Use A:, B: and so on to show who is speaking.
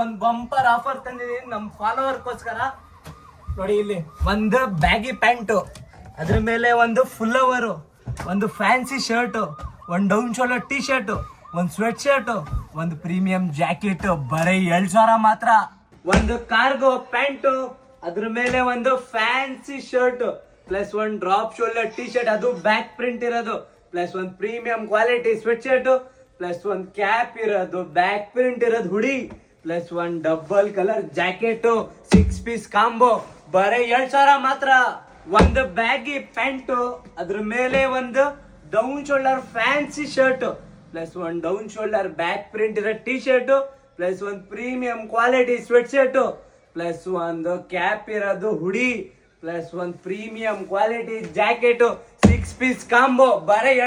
A: ಒಂದ್ bumper offer ತಂದಿದೀನಿ ನಮ್ ಫಾಲೋವರ್ಗೋಸ್ಕರ. ನೋಡಿ ಇಲ್ಲಿ ಒಂದು ಬ್ಯಾಗಿ ಪ್ಯಾಂಟು, ಅದ್ರ ಮೇಲೆ ಒಂದು ಫುಲ್ ಓವರು, ಒಂದು ಫ್ಯಾನ್ಸಿ ಶರ್ಟು, ಒಂದು ಡೌನ್ ಶೋಲ್ಡರ್ ಟೀ ಶರ್ಟು, ಒಂದು ಸ್ವೆಟ್ ಶರ್ಟು, ಒಂದು ಪ್ರೀಮಿಯಂ ಜಾಕೆಟ್ ಬರೀ 7,000 ಮಾತ್ರ. ಒಂದು ಕಾರ್ಗೋ ಪ್ಯಾಂಟು, ಅದ್ರ ಮೇಲೆ ಒಂದು ಫ್ಯಾನ್ಸಿ ಶರ್ಟ್ ಪ್ಲಸ್ ಒಂದು ಡ್ರಾಪ್ ಶೋಲ್ಡರ್ ಟೀ ಶರ್ಟ್, ಅದು ಬ್ಯಾಕ್ ಪ್ರಿಂಟ್ ಇರೋದು, ಪ್ಲಸ್ ಒಂದು premium quality sweat shirt, plus ಒಂದು ಕ್ಯಾಪ್ ಇರೋದು, ಬ್ಯಾಕ್ ಪ್ರಿಂಟ್ ಇರೋದು ಹುಡಿ, ಪ್ಲಸ್ ಒಂದು double colour jacket, 6 piece combo ಬರೀ 7,000 ಮಾತ್ರ. ಒಂದು ಬ್ಯಾಗಿ ಪ್ಯಾಂಟು, ಅದ್ರ ಮೇಲೆ ಒಂದು down shoulder fancy shirt, plus ಒಂದು ಡೌನ್ ಶೋಲ್ಡರ್ ಬ್ಯಾಕ್ ಪ್ರಿಂಟ್ ಇರೋ ಟೀ ಶರ್ಟ್, ಪ್ಲಸ್ ಒಂದು premium quality sweat shirt, plus ಒಂದು ಕ್ಯಾಪ್ ಇರೋದು ಹುಡಿ, ಪ್ಲಸ್ ಒಂದು premium quality jacket, 6 piece combo ಬರೀ